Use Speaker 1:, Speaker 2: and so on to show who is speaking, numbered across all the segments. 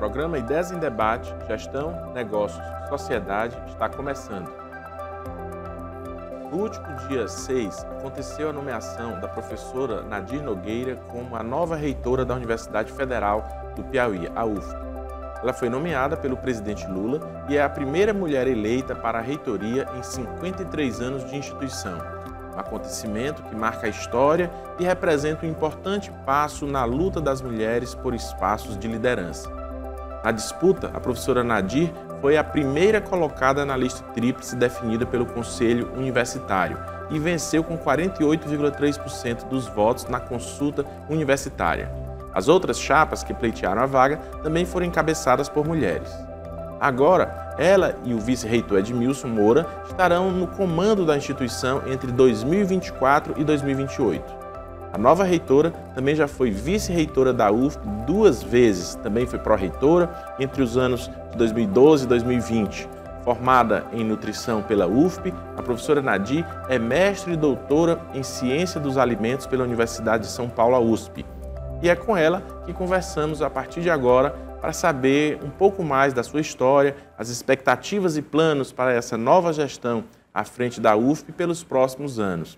Speaker 1: programa Ideias em Debate, Gestão, Negócios, Sociedade está começando. No último dia 6, aconteceu a nomeação da professora Nadir Nogueira como a nova reitora da Universidade Federal do Piauí, a UFP. Ela foi nomeada pelo presidente Lula e é a primeira mulher eleita para a reitoria em 53 anos de instituição. Um acontecimento que marca a história e representa um importante passo na luta das mulheres por espaços de liderança. Na disputa, a professora Nadir foi a primeira colocada na lista tríplice definida pelo Conselho Universitário e venceu com 48,3% dos votos na consulta universitária. As outras chapas que pleitearam a vaga também foram encabeçadas por mulheres. Agora, ela e o vice-reitor Edmilson Moura estarão no comando da instituição entre 2024 e 2028. A nova reitora também já foi vice-reitora da UFP 2 vezes, também foi pró-reitora entre os anos de 2012 e 2020. Formada em nutrição pela UFP, a professora Nadir é mestre e doutora em ciência dos alimentos pela Universidade de São Paulo, a USP. E é com ela que conversamos a partir de agora para saber um pouco mais da sua história, as expectativas e planos para essa nova gestão à frente da UFP pelos próximos anos.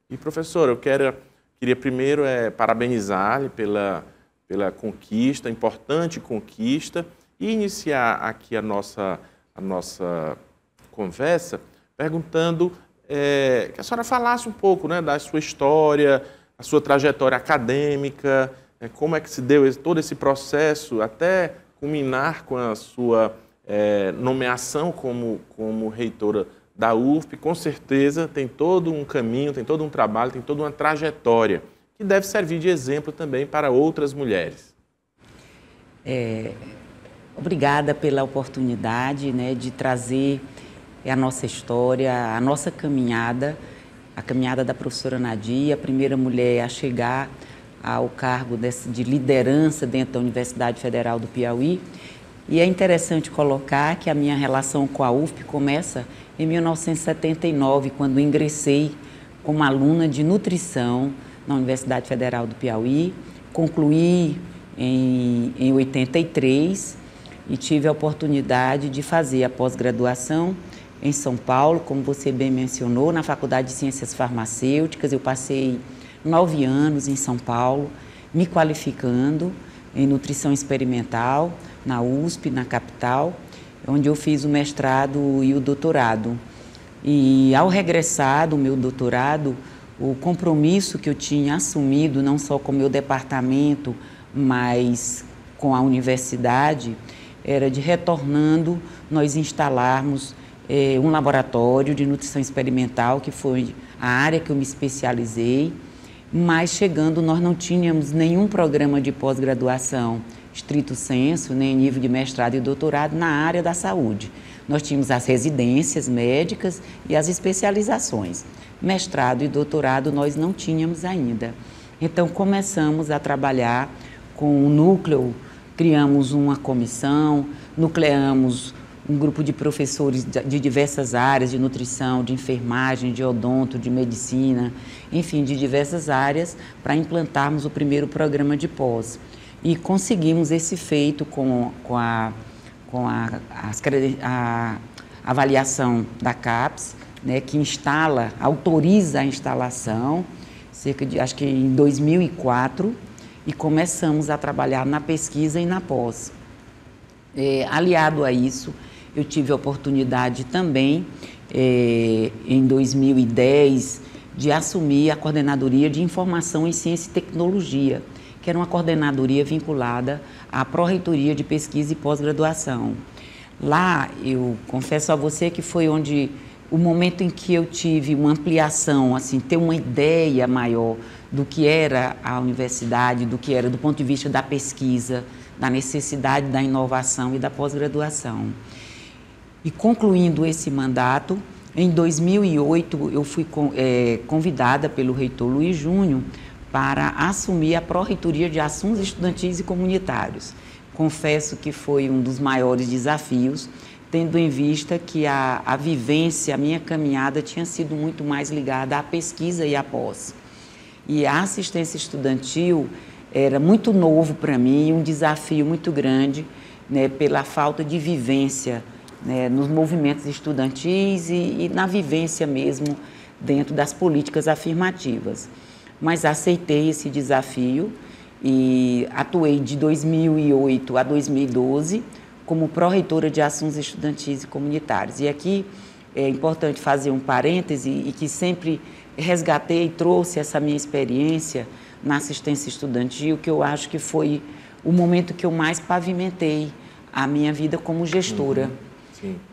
Speaker 1: E, professora, eu queria primeiro parabenizar-lhe pela conquista, importante conquista, e iniciar aqui a nossa conversa perguntando que a senhora falasse um pouco, né, da sua história, a sua trajetória acadêmica, como é que se deu todo esse processo até culminar com a sua nomeação como reitora da UFP. Com certeza tem todo um caminho, tem todo um trabalho, tem toda uma trajetória que deve servir de exemplo também para outras mulheres.
Speaker 2: Obrigada pela oportunidade, né, de trazer a nossa história, a nossa caminhada, a caminhada da professora Nadir, a primeira mulher a chegar ao cargo de liderança dentro da Universidade Federal do Piauí. E é interessante colocar que a minha relação com a UFP começa em 1979, quando ingressei como aluna de nutrição na Universidade Federal do Piauí, concluí em 83 e tive a oportunidade de fazer a pós-graduação em São Paulo, como você bem mencionou, na Faculdade de Ciências Farmacêuticas. Eu passei 9 anos em São Paulo, me qualificando em nutrição experimental na USP, na capital, onde eu fiz o mestrado e o doutorado. E ao regressar do meu doutorado, o compromisso que eu tinha assumido, não só com o meu departamento, mas com a universidade, era de, retornando, nós instalarmos um laboratório de nutrição experimental, que foi a área que eu me especializei, mas chegando nós não tínhamos nenhum programa de pós-graduação estrito sensu, nem nível de mestrado e doutorado na área da saúde. Nós tínhamos as residências médicas e as especializações. Mestrado e doutorado nós não tínhamos ainda. Então começamos a trabalhar com o núcleo, criamos uma comissão, nucleamos um grupo de professores de diversas áreas, de nutrição, de enfermagem, de odonto, de medicina, enfim, de diversas áreas, para implantarmos o primeiro programa de pós. E conseguimos esse feito com a avaliação da CAPES, né, que autoriza a instalação, acho que em 2004, e começamos a trabalhar na pesquisa e na pós. Aliado a isso, eu tive a oportunidade também, em 2010, de assumir a Coordenadoria de Informação em Ciência e Tecnologia, que era uma coordenadoria vinculada à Pró-Reitoria de Pesquisa e Pós-Graduação. Lá, eu confesso a você que foi onde o momento em que eu tive uma ampliação, assim, ter uma ideia maior do que era a universidade, do que era do ponto de vista da pesquisa, da necessidade da inovação e da pós-graduação. E concluindo esse mandato, em 2008 eu fui convidada pelo reitor Luiz Júnior para assumir a Pró-Reitoria de Assuntos Estudantis e Comunitários. Confesso que foi um dos maiores desafios, tendo em vista que a vivência, a minha caminhada tinha sido muito mais ligada à pesquisa e à pós. E a assistência estudantil era muito novo para mim, um desafio muito grande, né, pela falta de vivência, né, nos movimentos estudantis e na vivência mesmo dentro das políticas afirmativas. Mas aceitei esse desafio e atuei de 2008 a 2012 como pró-reitora de assuntos estudantis e comunitários. E aqui é importante fazer um parêntese e que sempre resgatei e trouxe essa minha experiência na assistência estudantil, que eu acho que foi o momento que eu mais pavimentei a minha vida como gestora.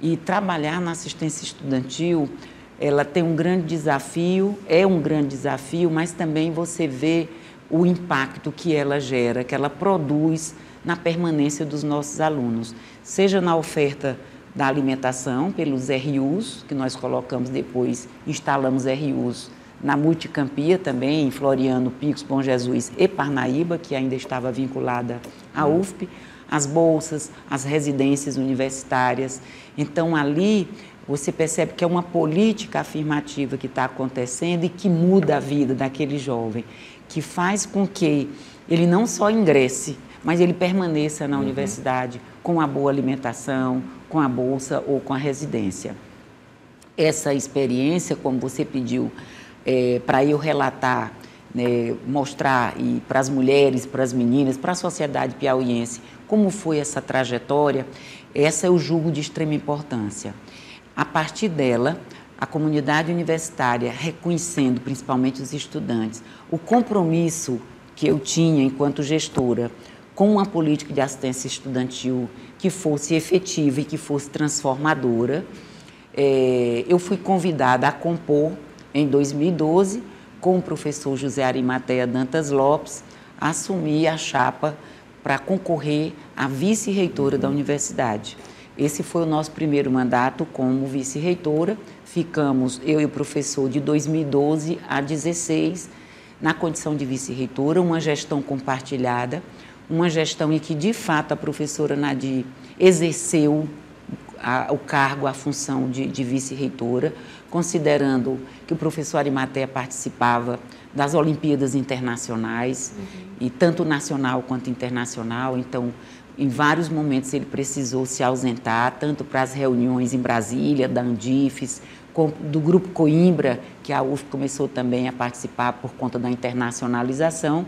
Speaker 2: E trabalhar na assistência estudantil, ela tem um grande desafio, é um grande desafio, mas também você vê o impacto que ela gera, que ela produz na permanência dos nossos alunos, seja na oferta da alimentação pelos RUs, que nós colocamos depois, instalamos RUs na Multicampia também, em Floriano, Picos, Bom Jesus e Parnaíba, que ainda estava vinculada à UFP, as bolsas, as residências universitárias. Então, ali, você percebe que é uma política afirmativa que está acontecendo e que muda a vida daquele jovem, que faz com que ele não só ingresse, mas ele permaneça na universidade com a boa alimentação, com a bolsa ou com a residência. Essa experiência, como você pediu, para eu relatar, né, mostrar e para as mulheres, para as meninas, para a sociedade piauiense, como foi essa trajetória, essa eu julgo de extrema importância. A partir dela, a comunidade universitária, reconhecendo principalmente os estudantes, o compromisso que eu tinha enquanto gestora com uma política de assistência estudantil que fosse efetiva e que fosse transformadora, eu fui convidada a compor, em 2012, com o professor José Arimateia Dantas Lopes, a assumir a chapa para concorrer à vice-reitora da universidade. Esse foi o nosso primeiro mandato como vice-reitora. Ficamos, eu e o professor, de 2012 a 2016, na condição de vice-reitora, uma gestão compartilhada, uma gestão em que, de fato, a professora Nadir exerceu o cargo, a função de vice-reitora, considerando que o professor Arimateia participava das Olimpíadas Internacionais, e tanto nacional quanto internacional. Então, em vários momentos ele precisou se ausentar, tanto para as reuniões em Brasília, da Andifes, do Grupo Coimbra, que a UF começou também a participar por conta da internacionalização.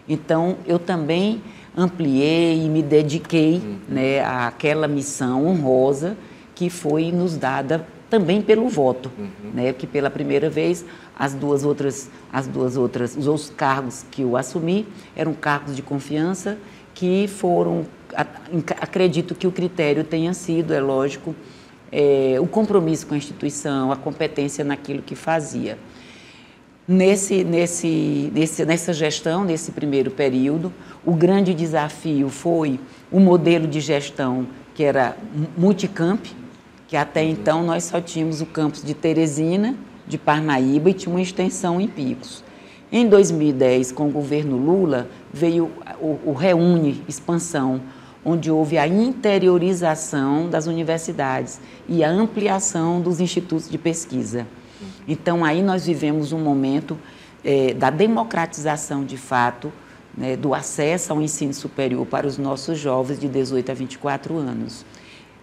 Speaker 2: Então, eu também ampliei e me dediquei, né, àquela missão honrosa que foi nos dada também pelo voto, né, que pela primeira vez os outros cargos que eu assumi eram cargos de confiança que foram, acredito que o critério tenha sido, é lógico, o compromisso com a instituição, a competência naquilo que fazia. Nessa gestão, nesse primeiro período, o grande desafio foi o modelo de gestão que era multicamp, que até então nós só tínhamos o campus de Teresina, de Parnaíba e tinha uma extensão em Picos. Em 2010, com o governo Lula, veio o Reúne Expansão, onde houve a interiorização das universidades e a ampliação dos institutos de pesquisa. Então, aí nós vivemos um momento da democratização, de fato, né, do acesso ao ensino superior para os nossos jovens de 18 a 24 anos.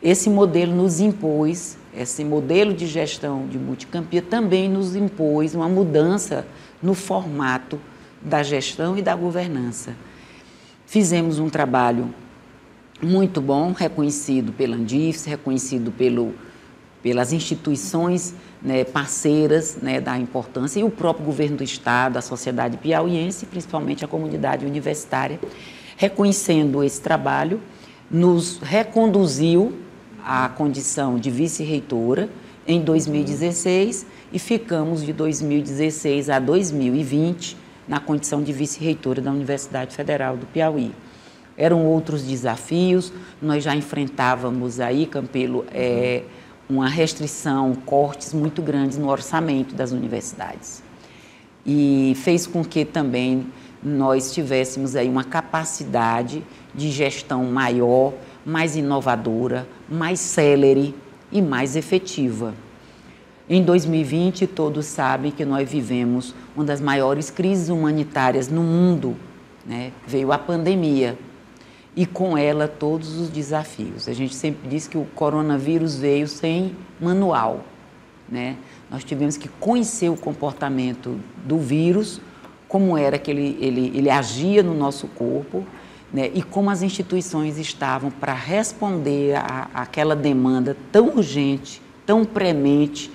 Speaker 2: Esse modelo nos impôs, esse modelo de gestão de Multicampia também nos impôs uma mudança no formato da gestão e da governança. Fizemos um trabalho muito bom, reconhecido pela Andifes, reconhecido pelas instituições, né, parceiras, né, da importância, e o próprio governo do Estado, a sociedade piauiense, principalmente a comunidade universitária, reconhecendo esse trabalho, nos reconduziu à condição de vice-reitora em 2016 e ficamos de 2016 a 2020 na condição de vice-reitora da Universidade Federal do Piauí. Eram outros desafios, nós já enfrentávamos aí, Campelo, uma restrição, cortes muito grandes no orçamento das universidades. E fez com que também nós tivéssemos aí uma capacidade de gestão maior, mais inovadora, mais célere e mais efetiva. Em 2020, todos sabem que nós vivemos uma das maiores crises humanitárias no mundo, né? Veio a pandemia. e com ela todos os desafios. A gente sempre diz que o coronavírus veio sem manual, né? Nós tivemos que conhecer o comportamento do vírus, como era que ele agia no nosso corpo, né? E como as instituições estavam para responder àquela demanda tão urgente, tão premente,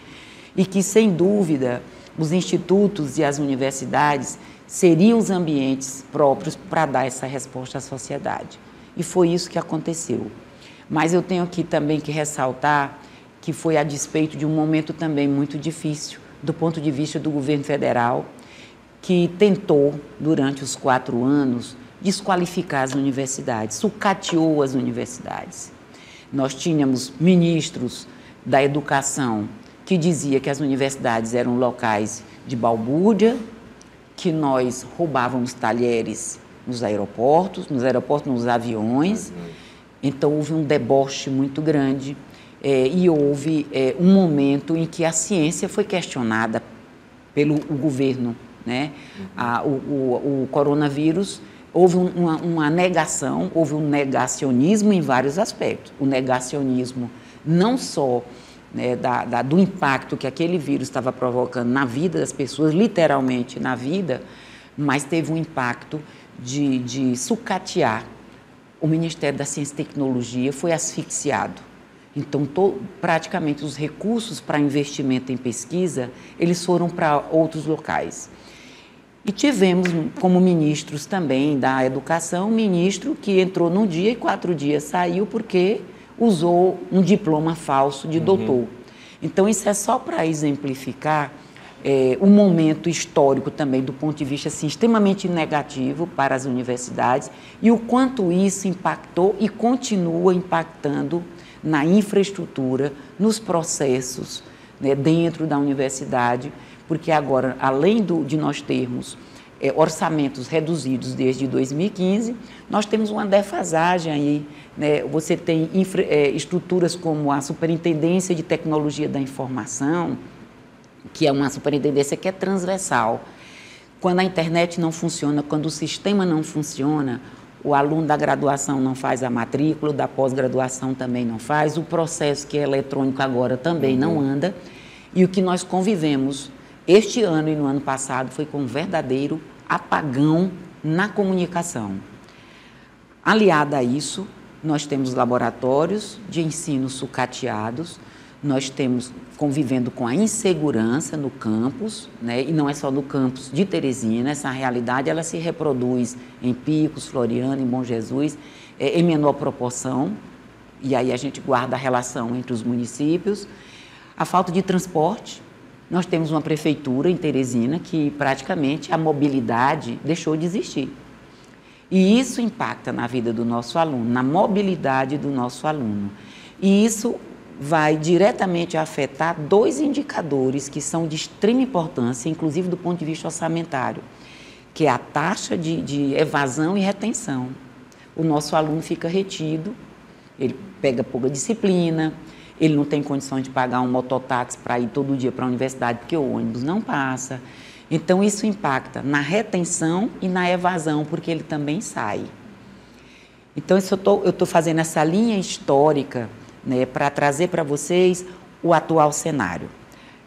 Speaker 2: e que, sem dúvida, os institutos e as universidades seriam os ambientes próprios para dar essa resposta à sociedade. E foi isso que aconteceu. Mas eu tenho aqui também que ressaltar que foi a despeito de um momento também muito difícil, do ponto de vista do governo federal, que tentou, durante os 4 anos, desqualificar as universidades, sucateou as universidades. Nós tínhamos ministros da educação que dizia que as universidades eram locais de balbúrdia, que nós roubávamos talheres nos aeroportos, nos aviões. Então houve um deboche muito grande e houve um momento em que a ciência foi questionada pelo governo, né? O coronavírus, houve uma negação, houve um negacionismo em vários aspectos. O negacionismo não só, né, do impacto que aquele vírus estava provocando na vida das pessoas, literalmente na vida, mas teve um impacto de sucatear. O Ministério da Ciência e Tecnologia foi asfixiado. Então, praticamente os recursos para investimento em pesquisa, eles foram para outros locais. E tivemos, como ministros também da educação, um ministro que entrou num dia e 4 dias saiu porque usou um diploma falso de doutor. Então, isso é só para exemplificar um momento histórico também, do ponto de vista assim, extremamente negativo para as universidades, e o quanto isso impactou e continua impactando na infraestrutura, nos processos, né, dentro da universidade, porque agora, além de nós termos orçamentos reduzidos desde 2015, nós temos uma defasagem aí, né? Você tem estruturas como a Superintendência de Tecnologia da Informação, que é uma superintendência que é transversal. Quando a internet não funciona, quando o sistema não funciona, o aluno da graduação não faz a matrícula, da pós-graduação também não faz, o processo que é eletrônico agora também não anda. E o que nós convivemos este ano e no ano passado foi com um verdadeiro apagão na comunicação. Aliado a isso, nós temos laboratórios de ensino sucateados, nós temos convivendo com a insegurança no campus, né? E não é só no campus de Teresina, essa realidade ela se reproduz em Picos, Floriano, em Bom Jesus, em menor proporção, e aí a gente guarda a relação entre os municípios. A falta de transporte, nós temos uma prefeitura em Teresina que praticamente a mobilidade deixou de existir. E isso impacta na vida do nosso aluno, na mobilidade do nosso aluno. E isso vai diretamente afetar 2 indicadores que são de extrema importância, inclusive do ponto de vista orçamentário, que é a taxa de evasão e retenção. O nosso aluno fica retido, ele pega pouca disciplina, ele não tem condições de pagar um mototáxi para ir todo dia para a universidade, porque o ônibus não passa. Então, isso impacta na retenção e na evasão, porque ele também sai. Então, eu estou fazendo essa linha histórica, né, para trazer para vocês o atual cenário.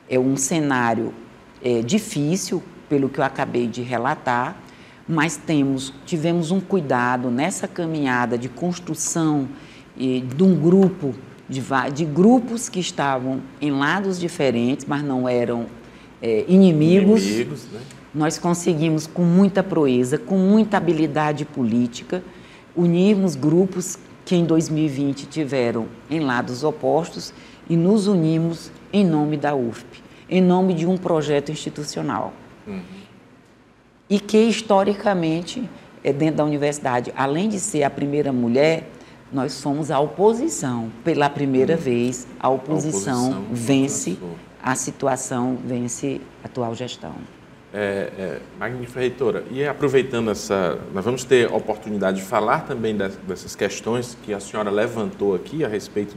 Speaker 2: É um cenário difícil, pelo que eu acabei de relatar, mas tivemos um cuidado nessa caminhada de construção de um grupo, de grupos que estavam em lados diferentes, mas não eram inimigos, né? Nós conseguimos, com muita proeza, com muita habilidade política, unirmos grupos que em 2020 tiveram em lados opostos e nos unimos em nome da UFP, em nome de um projeto institucional. E que, historicamente, dentro da universidade, além de ser a primeira mulher, nós somos a oposição. Pela primeira vez, a oposição vence a situação, vence a atual gestão.
Speaker 1: Magnífica, reitora. E aproveitando nós vamos ter a oportunidade de falar também dessas questões que a senhora levantou aqui a respeito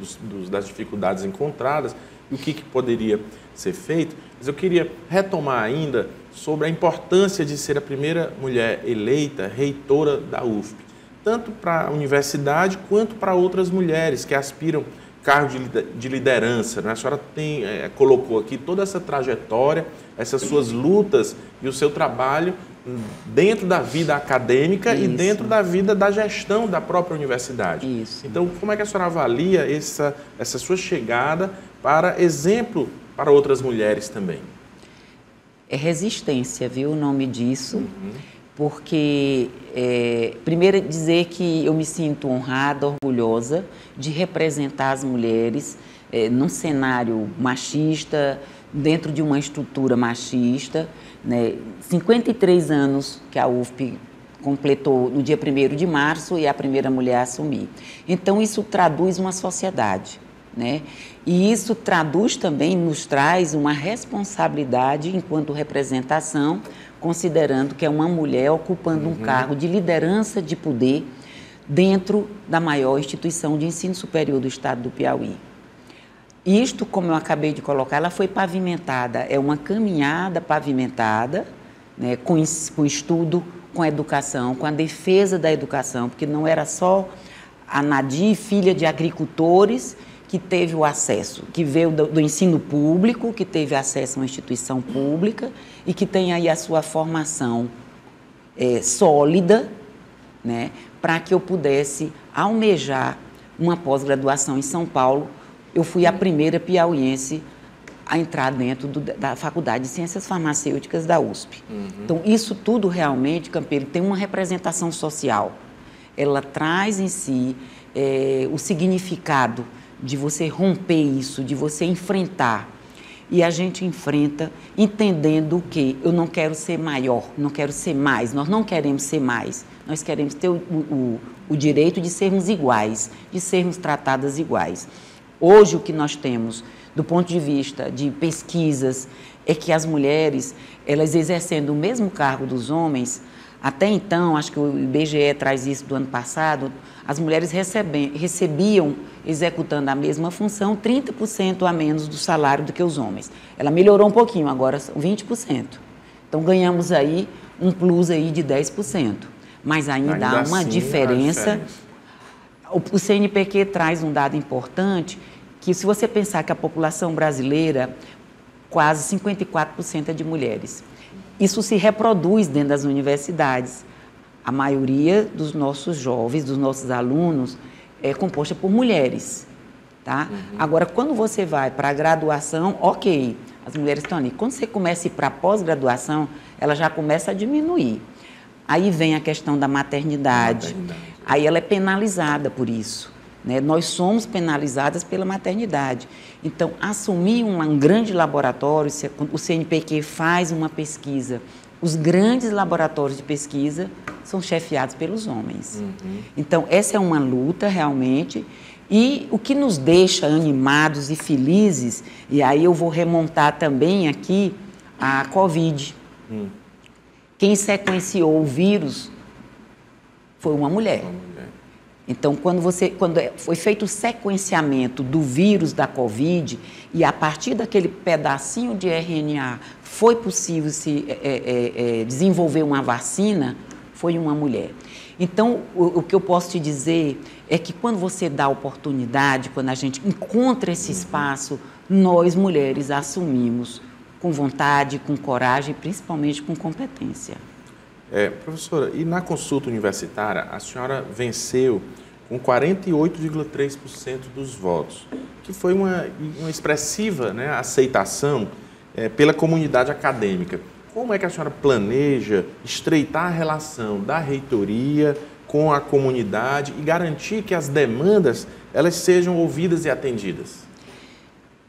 Speaker 1: das dificuldades encontradas e o que poderia ser feito. Mas eu queria retomar ainda sobre a importância de ser a primeira mulher eleita reitora da UFP. tanto para a universidade quanto para outras mulheres que aspiram cargo de liderança, né? A senhora colocou aqui toda essa trajetória, essas suas lutas e o seu trabalho dentro da vida acadêmica e dentro da vida da gestão da própria universidade.
Speaker 2: Isso.
Speaker 1: Então, como é que a senhora avalia essa sua chegada para exemplo para outras mulheres também?
Speaker 2: É resistência, viu, o nome disso, porque, primeiro, dizer que eu me sinto honrada, orgulhosa de representar as mulheres num cenário machista, dentro de uma estrutura machista, né? 53 anos que a UFP completou no dia 1º de março e a primeira mulher a assumir. Então, isso traduz uma sociedade, né? E isso traduz também, nos traz uma responsabilidade enquanto representação, considerando que é uma mulher ocupando um cargo de liderança de poder dentro da maior instituição de ensino superior do estado do Piauí. Isto, como eu acabei de colocar, ela foi pavimentada, é uma caminhada pavimentada, né, com estudo, com educação, com a defesa da educação, porque não era só a Nadir, filha de agricultores, que teve o acesso, que veio do ensino público, que teve acesso a uma instituição pública e que tem aí a sua formação sólida, né, para que eu pudesse almejar uma pós-graduação em São Paulo. Eu fui a primeira piauiense a entrar dentro da Faculdade de Ciências Farmacêuticas da USP. Então, isso tudo realmente, Campelo, tem uma representação social. Ela traz em si o significado de você romper isso, de você enfrentar. E a gente enfrenta entendendo que eu não quero ser maior, não quero ser mais, nós não queremos ser mais, nós queremos ter o direito de sermos iguais, de sermos tratadas iguais. Hoje o que nós temos, do ponto de vista de pesquisas, é que as mulheres, elas exercendo o mesmo cargo dos homens, até então, acho que o IBGE traz isso do ano passado, as mulheres recebiam, executando a mesma função, 30% a menos do salário do que os homens. Ela melhorou um pouquinho, agora são 20%. Então, ganhamos aí um plus aí de 10%. Mas ainda há uma diferença. O CNPq traz um dado importante, que se você pensar que a população brasileira, quase 54% é de mulheres. Isso se reproduz dentro das universidades. A maioria dos nossos jovens, dos nossos alunos, é composta por mulheres, tá? Agora, quando você vai para a graduação, ok, as mulheres estão ali. Quando você começa a ir para a pós-graduação, ela já começa a diminuir. Aí vem a questão da maternidade. Aí ela é penalizada por isso, né? Nós somos penalizadas pela maternidade. Então, assumir um grande laboratório, o CNPq faz uma pesquisa, os grandes laboratórios de pesquisa são chefiados pelos homens. Então, essa é uma luta realmente, e o que nos deixa animados e felizes, e aí eu vou remontar também aqui a Covid. Quem sequenciou o vírus foi uma mulher. Então, quando foi feito o sequenciamento do vírus da Covid, e a partir daquele pedacinho de RNA foi possível se desenvolver uma vacina, foi uma mulher. Então, o que eu posso te dizer é que quando você dá oportunidade, quando a gente encontra esse espaço, nós mulheres assumimos com vontade, com coragem, principalmente com competência.
Speaker 1: Professora, e na consulta universitária, a senhora venceu com 48,3% dos votos, que foi uma expressiva, né, aceitação pela comunidade acadêmica. Como é que a senhora planeja estreitar a relação da reitoria com a comunidade e garantir que as demandas elas sejam ouvidas e atendidas?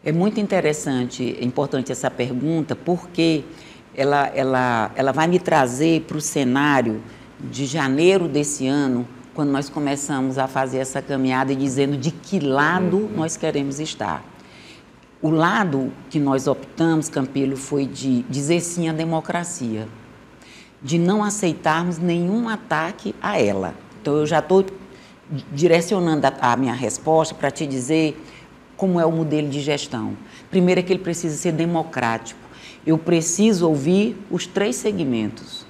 Speaker 2: É muito interessante, é importante essa pergunta, porque ela vai me trazer para o cenário de janeiro desse ano, quando nós começamos a fazer essa caminhada e dizendo de que lado nós queremos estar. O lado que nós optamos, Campelo, foi de dizer sim à democracia, de não aceitarmos nenhum ataque a ela. Então, eu já estou direcionando a minha resposta para te dizer como é o modelo de gestão. Primeiro é que ele precisa ser democrático. Eu preciso ouvir os 3 segmentos.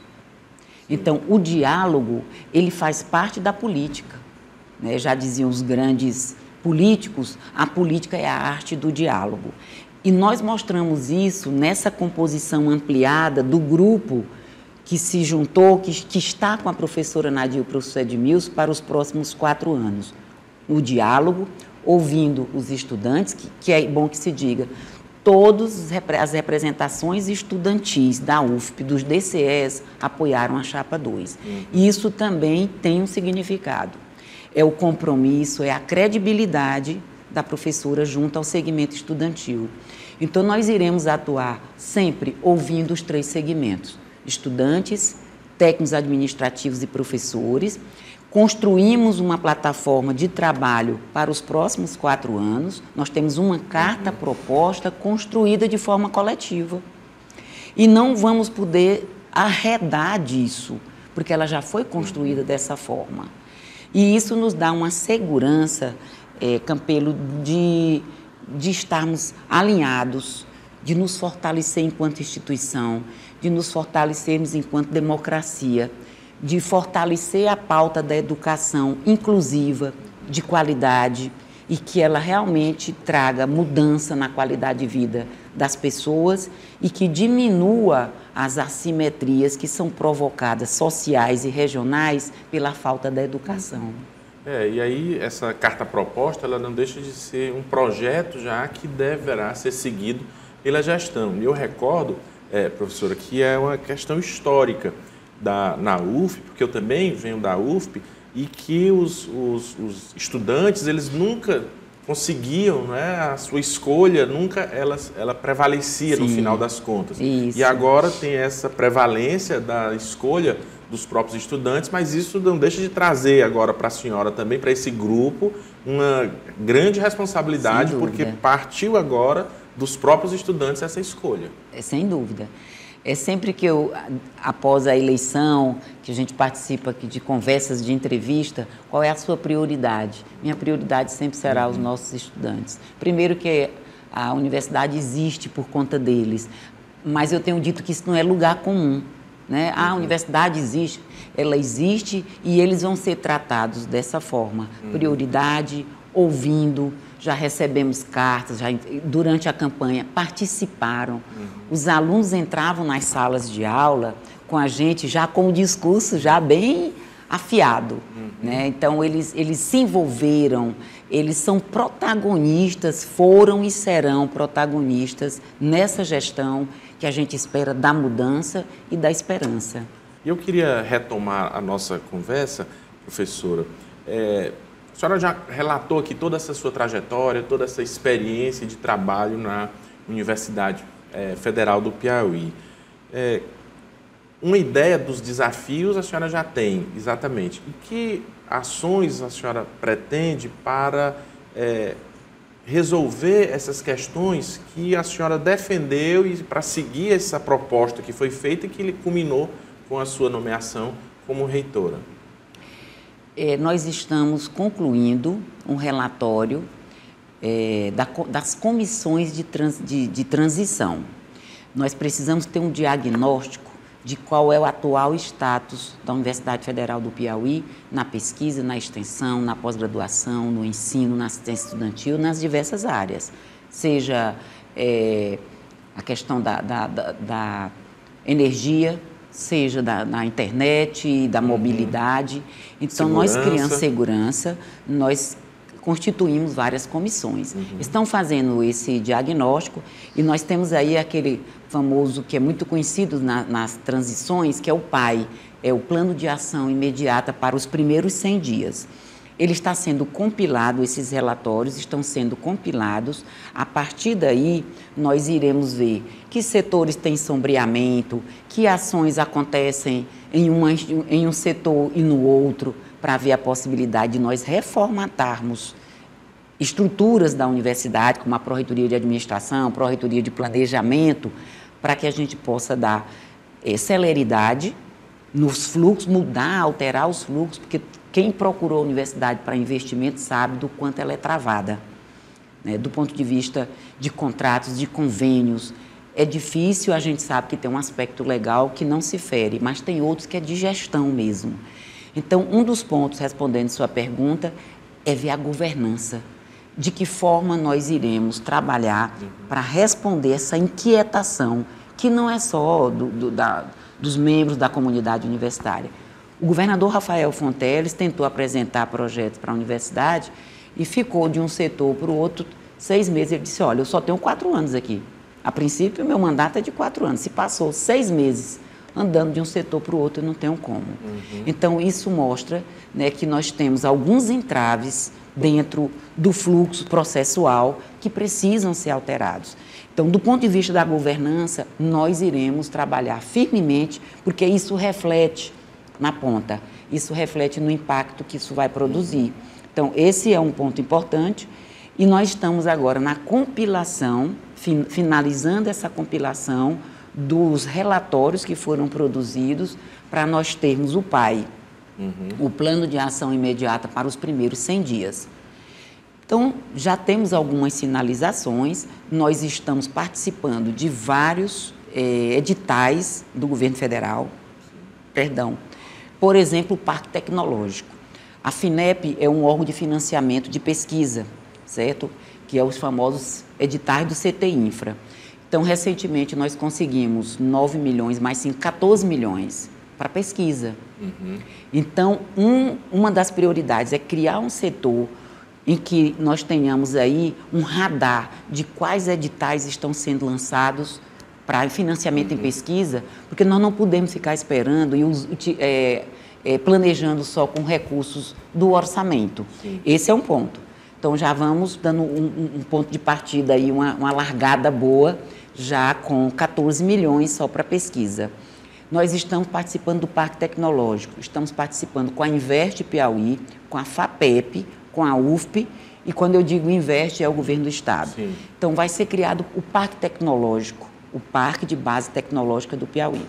Speaker 2: Então, o diálogo, ele faz parte da política, né? Já diziam os grandes políticos, a política é a arte do diálogo. E nós mostramos isso nessa composição ampliada do grupo que se juntou, que está com a professora Nadia e o professor Edmilson para os próximos 4 anos. O diálogo, ouvindo os estudantes, que é bom que se diga, todas as representações estudantis da UFP, dos DCEs, apoiaram a Chapa 2. E isso também tem um significado. É o compromisso, é a credibilidade da professora junto ao segmento estudantil. Então, nós iremos atuar sempre ouvindo os 3 segmentos: estudantes, técnicos administrativos e professores. Construímos uma plataforma de trabalho para os próximos 4 anos. Nós temos uma carta proposta construída de forma coletiva. E não vamos poder arredar disso, porque ela já foi construída dessa forma. E isso nos dá uma segurança, Campelo, de estarmos alinhados, de nos fortalecer enquanto instituição, de nos fortalecermos enquanto democracia, de fortalecer a pauta da educação inclusiva, de qualidade, e que ela realmente traga mudança na qualidade de vida das pessoas e que diminua as assimetrias que são provocadas sociais e regionais pela falta da educação.
Speaker 1: E aí essa carta proposta, ela não deixa de ser um projeto já que deverá ser seguido pela gestão. E eu recordo, professora, que é uma questão histórica na UFP, porque eu também venho da UFP, e que os estudantes, eles nunca conseguiam, né, a sua escolha, nunca ela prevalecia. Sim, no final das contas.
Speaker 2: Isso.
Speaker 1: E agora tem essa prevalência da escolha dos próprios estudantes, mas isso não deixa de trazer agora para a senhora também, para esse grupo, uma grande responsabilidade, porque partiu agora dos próprios estudantes essa escolha.
Speaker 2: Sem dúvida. É sempre que após a eleição, que a gente participa aqui de conversas, de entrevista, qual é a sua prioridade? Minha prioridade sempre será os nossos estudantes. Primeiro que a universidade existe por conta deles, mas eu tenho dito que isso não é lugar comum, né? A universidade existe, ela existe e eles vão ser tratados dessa forma. Prioridade, ouvindo. Já recebemos cartas, durante a campanha participaram. Os alunos entravam nas salas de aula com a gente já com o discurso já bem afiado. Né? Então, eles se envolveram, eles são protagonistas, foram e serão protagonistas nessa gestão que a gente espera da mudança e da esperança.
Speaker 1: Eu queria retomar a nossa conversa, professora. A senhora já relatou aqui toda essa sua trajetória, toda essa experiência de trabalho na Universidade Federal do Piauí. Uma ideia dos desafios a senhora já tem, exatamente. E que ações a senhora pretende para resolver essas questões que a senhora defendeu e para seguir essa proposta que foi feita e que culminou com a sua nomeação como reitora?
Speaker 2: Nós estamos concluindo um relatório das comissões de transição. Nós precisamos ter um diagnóstico de qual é o atual status da Universidade Federal do Piauí na pesquisa, na extensão, na pós-graduação, no ensino, na assistência estudantil, nas diversas áreas. Seja a questão da energia, seja da internet, da mobilidade. Então, nós criamos segurança, nós constituímos várias comissões. Estão fazendo esse diagnóstico e nós temos aí aquele famoso, que é muito conhecido nas transições, que é o PAI, é o Plano de Ação Imediata para os primeiros 100 dias. Ele está sendo compilado, esses relatórios estão sendo compilados. A partir daí, nós iremos ver que setores têm sombreamento, que ações acontecem em um setor e no outro, para ver a possibilidade de nós reformatarmos estruturas da universidade, como a Pró-Reitoria de Administração, Pró-Reitoria de Planejamento, para que a gente possa dar celeridade nos fluxos, mudar, alterar os fluxos, porque quem procurou a universidade para investimento sabe do quanto ela é travada, né? Do ponto de vista de contratos, de convênios, é difícil, a gente sabe que tem um aspecto legal que não se fere, mas tem outros que é de gestão mesmo. Então, um dos pontos, respondendo sua pergunta, é ver a governança. De que forma nós iremos trabalhar para responder essa inquietação, que não é só dos membros da comunidade universitária. O governador Rafael Fonteles tentou apresentar projetos para a universidade e ficou de um setor para o outro 6 meses. Ele disse, olha, eu só tenho 4 anos aqui. A princípio, o meu mandato é de 4 anos. Se passou 6 meses andando de um setor para o outro, eu não tenho como. Então, isso mostra, né, que nós temos alguns entraves dentro do fluxo processual que precisam ser alterados. Então, do ponto de vista da governança, nós iremos trabalhar firmemente, porque isso reflete na ponta, isso reflete no impacto que isso vai produzir. Então, esse é um ponto importante e nós estamos agora na compilação, finalizando essa compilação dos relatórios que foram produzidos para nós termos o PAI, o Plano de Ação Imediata para os primeiros 100 dias. Então, já temos algumas sinalizações, nós estamos participando de vários editais do governo federal, por exemplo, o Parque Tecnológico. A FINEP é um órgão de financiamento de pesquisa, certo? Que é os famosos editais do CT Infra. Então, recentemente, nós conseguimos 9 milhões, mais 5, 14 milhões para pesquisa. Então, uma das prioridades é criar um setor em que nós tenhamos aí um radar de quais editais estão sendo lançados para financiamento em pesquisa, porque nós não podemos ficar esperando e planejando só com recursos do orçamento. Esse é um ponto. Então, já vamos dando um ponto de partida, aí, uma largada boa, já com 14 milhões só para pesquisa. Nós estamos participando do Parque Tecnológico, estamos participando com a Investe Piauí, com a FAPEP, com a UFP, e quando eu digo Investe é o governo do Estado. Sim. Então, vai ser criado o Parque Tecnológico, o Parque de Base Tecnológica do Piauí.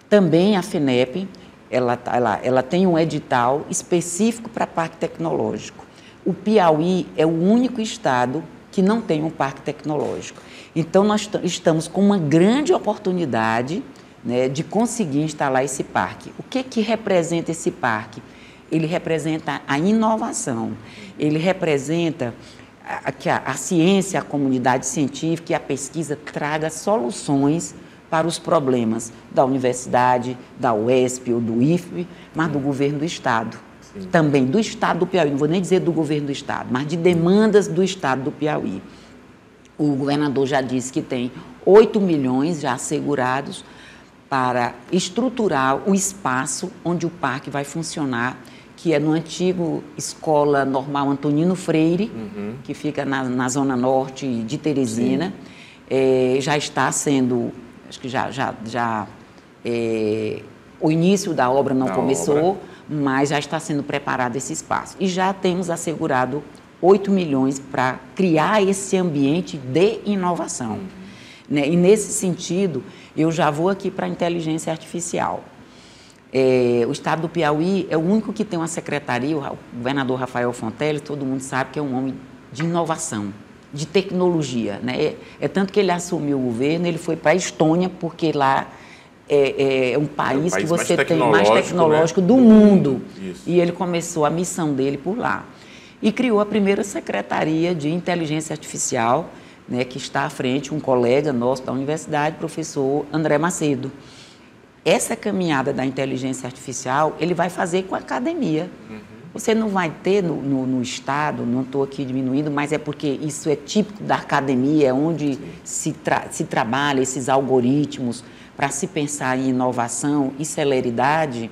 Speaker 2: Também a FINEP, ela tem um edital específico para Parque Tecnológico. O Piauí é o único estado que não tem um parque tecnológico. Então, nós estamos com uma grande oportunidade, né, de conseguir instalar esse parque. O que representa esse parque? Ele representa a inovação, ele representa que a ciência, a comunidade científica e a pesquisa traga soluções para os problemas da universidade, da UESP ou do IFP, mas do governo do Estado. Sim. Também do Estado do Piauí, não vou nem dizer do governo do Estado, mas de demandas do Estado do Piauí. O governador já disse que tem 8 milhões já assegurados para estruturar o espaço onde o parque vai funcionar, que é no antigo Escola Normal Antonino Freire, que fica na zona norte de Teresina. Já está sendo, acho que o início da obra não começou, mas já está sendo preparado esse espaço. E já temos assegurado 8 milhões para criar esse ambiente de inovação. Né? E nesse sentido, eu já vou aqui para a inteligência artificial. O Estado do Piauí é o único que tem uma secretaria, o governador Rafael Fonteles, todo mundo sabe que é um homem de inovação, de tecnologia. Né? É tanto que ele assumiu o governo, ele foi para a Estônia, porque lá é um país que você tem mais tecnológico, né, do mundo. Isso. E ele começou a missão dele por lá. E criou a primeira secretaria de inteligência artificial, né, que está à frente, um colega nosso da universidade, professor André Macedo. Essa caminhada da inteligência artificial, ele vai fazer com a academia. Você não vai ter no Estado, não estou aqui diminuindo, mas é porque isso é típico da academia, onde se trabalha esses algoritmos para se pensar em inovação e celeridade.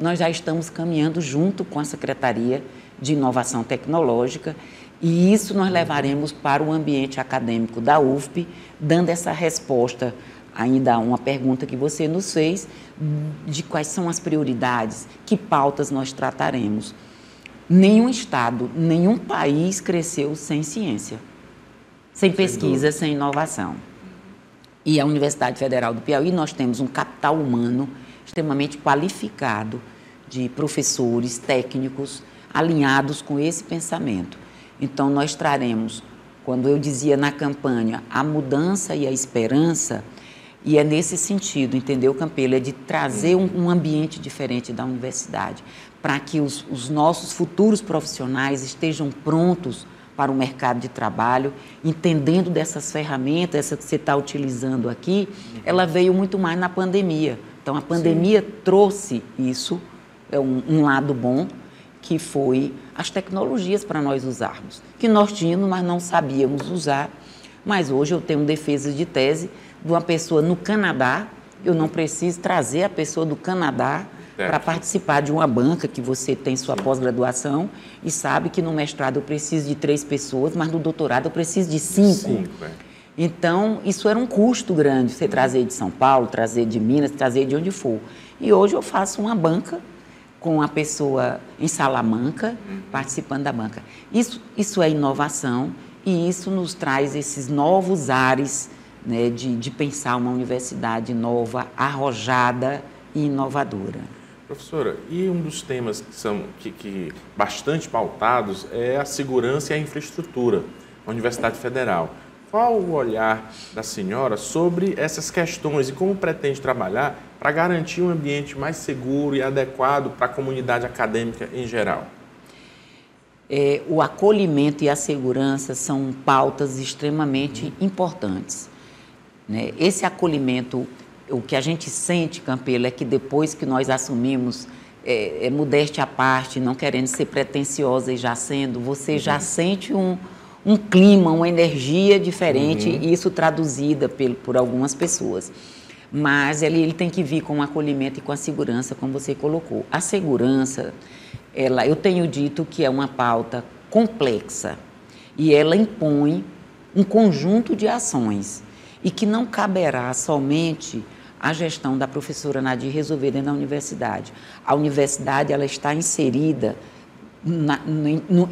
Speaker 2: Nós já estamos caminhando junto com a Secretaria de Inovação Tecnológica e isso nós levaremos para o ambiente acadêmico da UFP, dando essa resposta, ainda uma pergunta que você nos fez, de quais são as prioridades, que pautas nós trataremos. Nenhum estado, nenhum país cresceu sem ciência, sem pesquisa, sem inovação. E a Universidade Federal do Piauí, nós temos um capital humano extremamente qualificado de professores, técnicos, alinhados com esse pensamento. Então, nós traremos Quando eu dizia na campanha a mudança e a esperança, e é nesse sentido, entendeu, Campelo? É de trazer um ambiente diferente da universidade, para que os nossos futuros profissionais estejam prontos para o mercado de trabalho, entendendo dessas ferramentas, essa que você está utilizando aqui, ela veio muito mais na pandemia. Então, a pandemia trouxe isso, um lado bom, que foi as tecnologias para nós usarmos, que nós tínhamos, mas não sabíamos usar. Mas hoje eu tenho defesa de tese de uma pessoa no Canadá, eu não preciso trazer a pessoa do Canadá para participar de uma banca que você tem sua pós-graduação e sabe que no mestrado eu preciso de 3 pessoas, mas no doutorado eu preciso de 5. Então, isso era um custo grande, você trazer de São Paulo, trazer de Minas, trazer de onde for. E hoje eu faço uma banca com a pessoa em Salamanca, participando da banca. Isso é inovação e isso nos traz esses novos ares, né, de pensar uma universidade nova, arrojada e inovadora.
Speaker 1: Professora, e um dos temas que são bastante pautados é a segurança e a infraestrutura na Universidade Federal. Qual o olhar da senhora sobre essas questões e como pretende trabalhar para garantir um ambiente mais seguro e adequado para a comunidade acadêmica em geral?
Speaker 2: O acolhimento e a segurança são pautas extremamente importantes, né? Esse acolhimento, o que a gente sente, Campelo, é que depois que nós assumimos, modéstia à parte, não querendo ser pretensiosa e já sendo, você já sente um clima, uma energia diferente, e isso traduzida por algumas pessoas. Mas ele tem que vir com o acolhimento e com a segurança, como você colocou. A segurança, eu tenho dito que é uma pauta complexa e ela impõe um conjunto de ações e que não caberá somente à gestão da professora Nadir resolver dentro da universidade. A universidade ela está inserida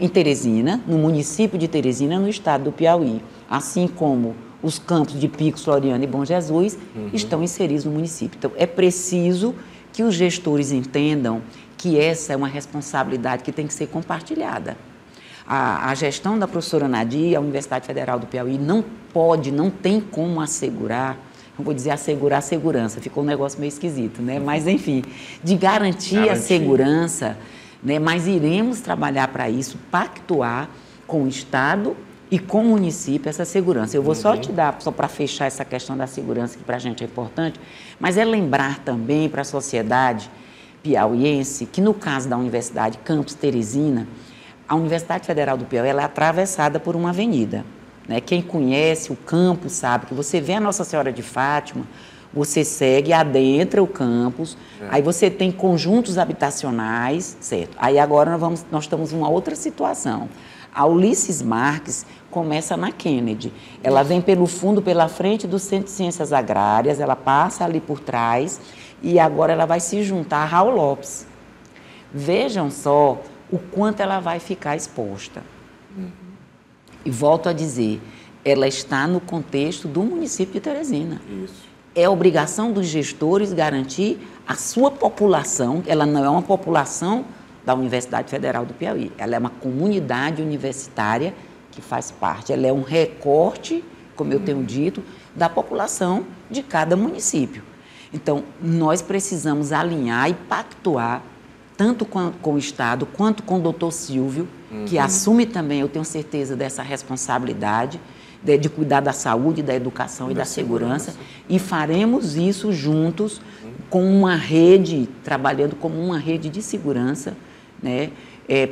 Speaker 2: em Teresina, no município de Teresina, no estado do Piauí, assim como os campos de Picos, Floriano e Bom Jesus estão inseridos no município. Então, é preciso que os gestores entendam que essa é uma responsabilidade que tem que ser compartilhada. A gestão da professora Nadir, a Universidade Federal do Piauí, não tem como assegurar, não vou dizer assegurar a segurança, ficou um negócio meio esquisito, né? Mas, enfim, de garantir a segurança, né? Mas iremos trabalhar para isso, pactuar com o Estado e com o município essa segurança. Eu vou só te dar, só para fechar essa questão da segurança, que para a gente é importante, mas é lembrar também para a sociedade piauiense que, no caso da Universidade Campus Teresina, a Universidade Federal do Piauí ela é atravessada por uma avenida, né? Quem conhece o campus sabe que você vê a Nossa Senhora de Fátima, você segue, adentra o campus, aí você tem conjuntos habitacionais, certo? Aí agora nós estamos em uma outra situação. A Ulisses Marques começa na Kennedy. Ela vem pelo fundo, pela frente do Centro de Ciências Agrárias, ela passa ali por trás e agora ela vai se juntar a Raul Lopes. Vejam só o quanto ela vai ficar exposta. E volto a dizer, ela está no contexto do município de Teresina.
Speaker 1: Isso.
Speaker 2: É obrigação dos gestores garantir a sua população, ela não é uma população da Universidade Federal do Piauí, ela é uma comunidade universitária que faz parte, ela é um recorte, como eu tenho dito, da população de cada município. Então, nós precisamos alinhar e pactuar tanto com o Estado, quanto com o doutor Silvio, que assume também, eu tenho certeza, dessa responsabilidade de cuidar da saúde, da educação e da segurança. E faremos isso juntos com uma rede, trabalhando como uma rede de segurança, né?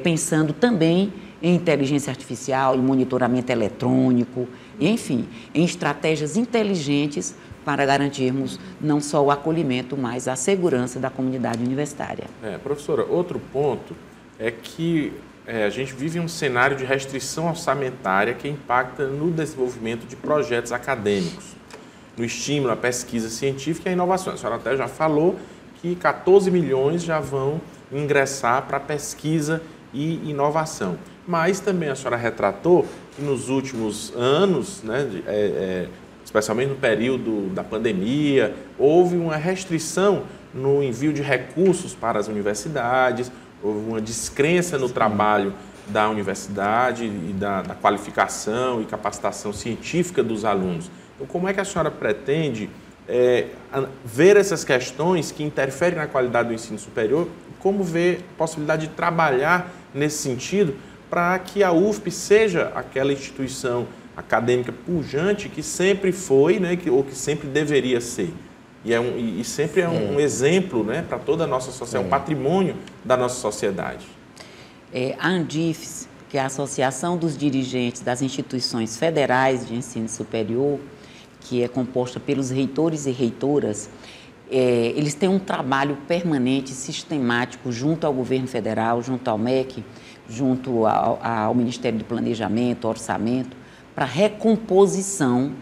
Speaker 2: Pensando também em inteligência artificial, em monitoramento eletrônico, enfim, em estratégias inteligentes para garantirmos não só o acolhimento, mas a segurança da comunidade universitária.
Speaker 1: Professora, outro ponto é que a gente vive um cenário de restrição orçamentária que impacta no desenvolvimento de projetos acadêmicos, no estímulo à pesquisa científica e à inovação. A senhora até já falou que 14 milhões já vão ingressar para pesquisa e inovação. Mas também a senhora retratou que nos últimos anos, né, especialmente no período da pandemia, houve uma restrição no envio de recursos para as universidades, houve uma descrença no trabalho da universidade e da qualificação e capacitação científica dos alunos. Então, como é que a senhora pretende ver essas questões que interferem na qualidade do ensino superior? Como ver a possibilidade de trabalhar nesse sentido para que a UFP seja aquela instituição acadêmica pujante que sempre foi, né, ou que sempre deveria ser? E sempre é um exemplo, né, para toda a nossa sociedade, um patrimônio da nossa sociedade.
Speaker 2: A ANDIFES, que é a Associação dos Dirigentes das Instituições Federais de Ensino Superior, que é composta pelos reitores e reitoras, eles têm um trabalho permanente, sistemático, junto ao governo federal, junto ao MEC, junto ao Ministério do Planejamento, Orçamento, para a recomposição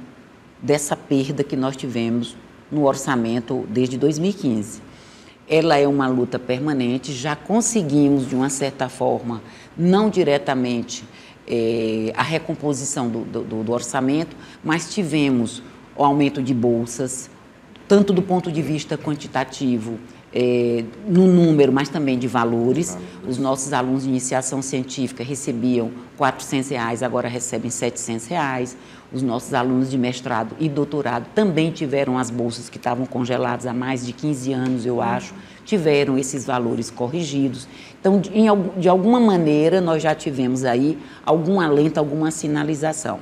Speaker 2: dessa perda que nós tivemos no orçamento desde 2015. Ela é uma luta permanente, já conseguimos, de uma certa forma, não diretamente a recomposição do orçamento, mas tivemos o aumento de bolsas, tanto do ponto de vista quantitativo, no número, mas também de valores. Os nossos alunos de iniciação científica recebiam R$400, agora recebem R$700. Os nossos alunos de mestrado e doutorado também tiveram as bolsas que estavam congeladas há mais de 15 anos, eu acho, tiveram esses valores corrigidos. Então, de alguma maneira, nós já tivemos aí algum alento, alguma sinalização.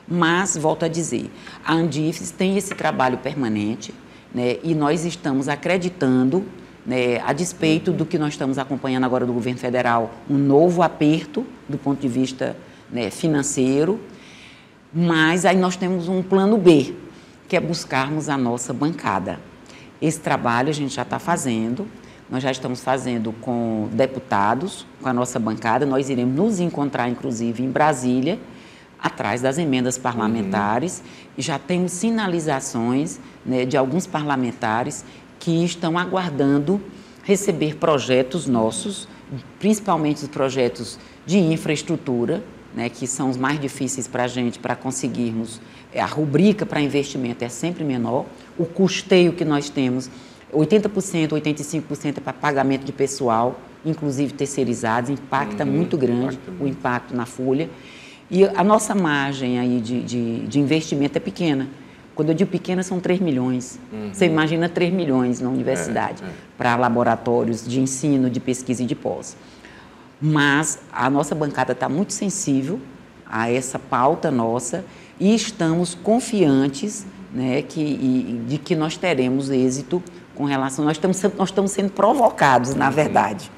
Speaker 2: Mas, volto a dizer, a ANDIFES tem esse trabalho permanente, né, e nós estamos acreditando, né, a despeito do que nós estamos acompanhando agora do governo federal, um novo aperto do ponto de vista, né, financeiro, mas aí nós temos um plano B, que é buscarmos a nossa bancada. Esse trabalho a gente já está fazendo, nós já estamos fazendo com deputados, com a nossa bancada, nós iremos nos encontrar, inclusive, em Brasília, atrás das emendas parlamentares, e já temos sinalizações, né, de alguns parlamentares que estão aguardando receber projetos nossos, principalmente os projetos de infraestrutura, né, que são os mais difíceis para a gente, para conseguirmos, a rubrica para investimento é sempre menor, o custeio que nós temos, 80%, 85% é para pagamento de pessoal, inclusive terceirizados, impacta muito grande o impacto na folha. E a nossa margem aí de investimento é pequena. Quando eu digo pequena, são 3 milhões. Você imagina 3 milhões na universidade, para laboratórios de ensino, de pesquisa e de pós. Mas a nossa bancada está muito sensível a essa pauta nossa e estamos confiantes, né, de que nós teremos êxito com relação... Nós estamos sendo provocados, na verdade,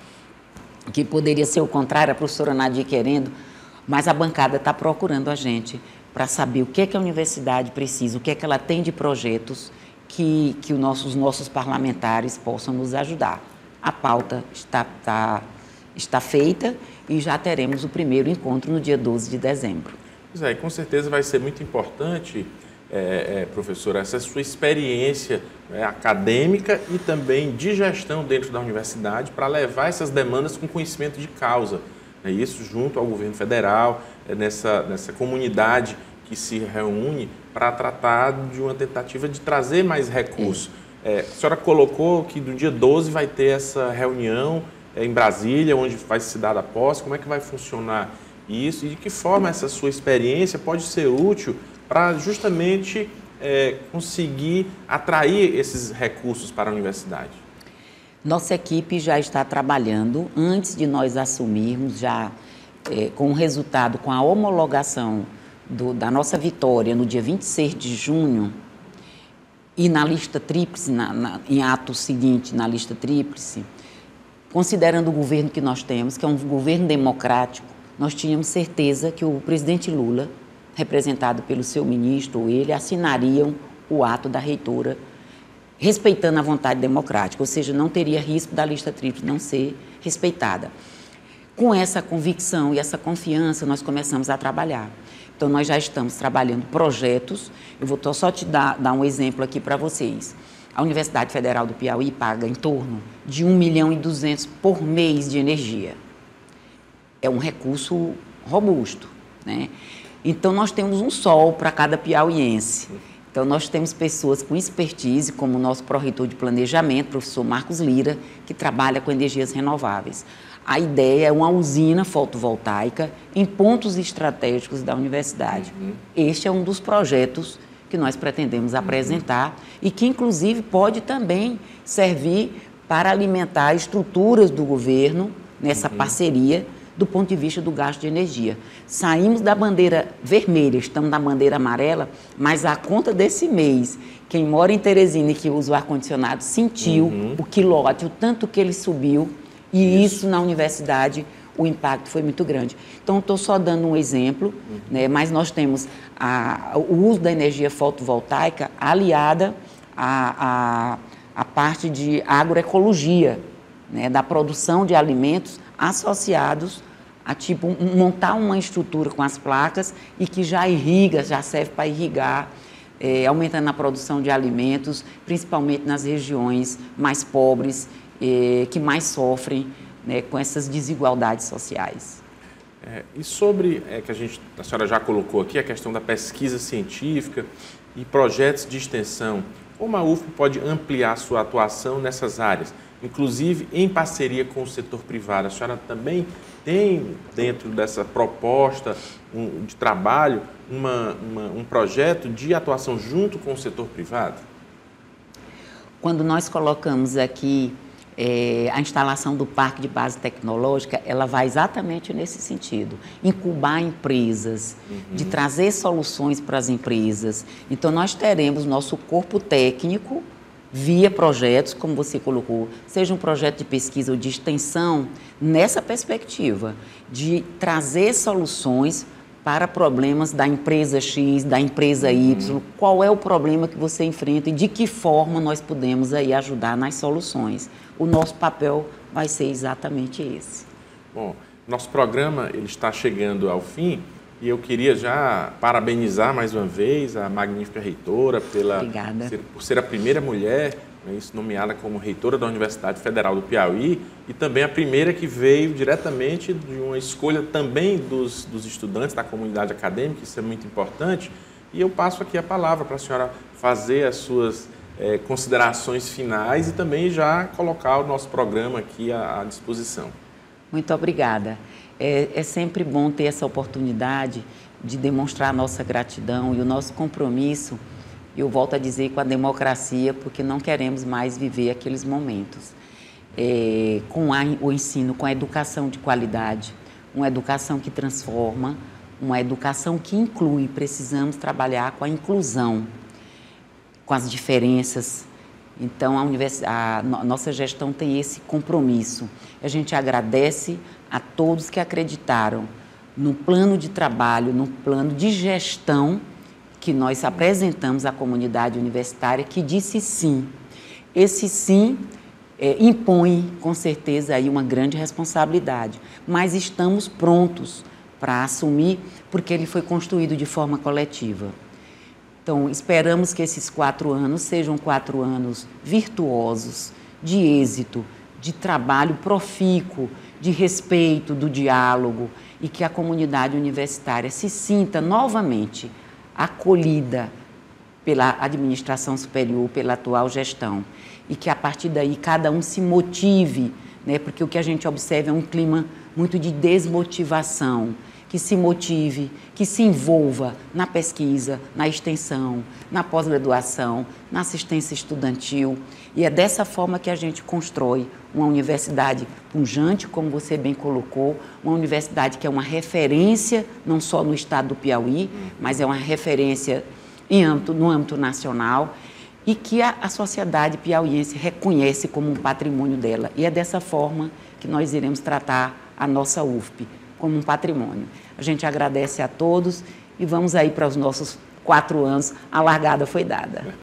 Speaker 2: que poderia ser o contrário, a professora Nadir querendo, mas a bancada está procurando a gente para saber o que é que a universidade precisa, o que é que ela tem de projetos que os nossos parlamentares possam nos ajudar. A pauta está feita e já teremos o primeiro encontro no dia 12 de dezembro.
Speaker 1: Pois é, com certeza vai ser muito importante, professora, essa sua experiência acadêmica e também de gestão dentro da universidade para levar essas demandas com conhecimento de causa. Isso junto ao governo federal, nessa comunidade que se reúne para tratar de uma tentativa de trazer mais recursos. A senhora colocou que no dia 12 vai ter essa reunião em Brasília, onde vai se dar a posse. Como é que vai funcionar isso e de que forma essa sua experiência pode ser útil para justamente conseguir atrair esses recursos para a universidade?
Speaker 2: Nossa equipe já está trabalhando, antes de nós assumirmos, já com o resultado, com a homologação da nossa vitória no dia 26 de junho, e na lista tríplice, em ato seguinte, na lista tríplice, considerando o governo que nós temos, que é um governo democrático, nós tínhamos certeza que o presidente Lula, representado pelo seu ministro, ou ele, assinariam o ato da reitora, respeitando a vontade democrática, ou seja, não teria risco da lista tríplice não ser respeitada. Com essa convicção e essa confiança, nós começamos a trabalhar. Então, nós já estamos trabalhando projetos. Eu vou só te dar um exemplo aqui para vocês. A Universidade Federal do Piauí paga em torno de 1.2 milhões por mês de energia. É um recurso robusto, né? Então, nós temos um sol para cada piauiense. Então, nós temos pessoas com expertise, como o nosso pró-reitor de planejamento, professor Marcos Lira, que trabalha com energias renováveis. A ideia é uma usina fotovoltaica em pontos estratégicos da universidade. Este é um dos projetos que nós pretendemos apresentar e que, inclusive, pode também servir para alimentar estruturas do governo nessa parceria do ponto de vista do gasto de energia. Saímos da bandeira vermelha, estamos na bandeira amarela, mas a conta desse mês, quem mora em Teresina e que usa o ar-condicionado sentiu o quilowatt, o tanto que ele subiu, e isso na universidade, o impacto foi muito grande. Então, estou só dando um exemplo, né, mas nós temos o uso da energia fotovoltaica aliada à parte de agroecologia, né, da produção de alimentos associados a montar uma estrutura com as placas e que já irriga, já serve para irrigar, aumentando a produção de alimentos, principalmente nas regiões mais pobres, que mais sofrem, né, com essas desigualdades sociais.
Speaker 1: E sobre, a senhora já colocou aqui, a questão da pesquisa científica e projetos de extensão, como a UFP pode ampliar sua atuação nessas áreas, inclusive em parceria com o setor privado? A senhora também tem, dentro dessa proposta de trabalho, um projeto de atuação junto com o setor privado?
Speaker 2: Quando nós colocamos aqui a instalação do Parque de Base Tecnológica, ela vai exatamente nesse sentido, incubar empresas, de trazer soluções para as empresas. Então, nós teremos nosso corpo técnico via projetos, como você colocou, seja um projeto de pesquisa ou de extensão, nessa perspectiva de trazer soluções para problemas da empresa X, da empresa Y, qual é o problema que você enfrenta e de que forma nós podemos aí ajudar nas soluções. O nosso papel vai ser exatamente esse.
Speaker 1: Bom, nosso programa ele está chegando ao fim e eu queria já parabenizar mais uma vez a magnífica reitora por ser a primeira mulher, né, nomeada como reitora da Universidade Federal do Piauí e também a primeira que veio diretamente de uma escolha também dos estudantes da comunidade acadêmica, isso é muito importante. E eu passo aqui a palavra para a senhora fazer as suas considerações finais e também já colocar o nosso programa aqui à disposição.
Speaker 2: Muito obrigada. É sempre bom ter essa oportunidade de demonstrar a nossa gratidão e o nosso compromisso, eu volto a dizer, com a democracia, porque não queremos mais viver aqueles momentos. Com o ensino, com a educação de qualidade, uma educação que transforma, uma educação que inclui. Precisamos trabalhar com a inclusão, com as diferenças. Então, a nossa gestão tem esse compromisso. A gente agradece a todos que acreditaram no plano de trabalho, no plano de gestão que nós apresentamos à comunidade universitária, que disse sim. Esse sim impõe, com certeza, aí uma grande responsabilidade, mas estamos prontos para assumir, porque ele foi construído de forma coletiva. Então, esperamos que esses 4 anos sejam 4 anos virtuosos, de êxito, de trabalho profícuo, de respeito, do diálogo, e que a comunidade universitária se sinta novamente acolhida pela administração superior, pela atual gestão, e que a partir daí cada um se motive, né? Porque o que a gente observa é um clima muito de desmotivação, que se motive, que se envolva na pesquisa, na extensão, na pós-graduação, na assistência estudantil. E é dessa forma que a gente constrói uma universidade pujante, como você bem colocou, uma universidade que é uma referência, não só no estado do Piauí, mas é uma referência no âmbito nacional, e que a sociedade piauiense reconhece como um patrimônio dela. E é dessa forma que nós iremos tratar a nossa UFP, como um patrimônio. A gente agradece a todos e vamos aí para os nossos 4 anos, a largada foi dada.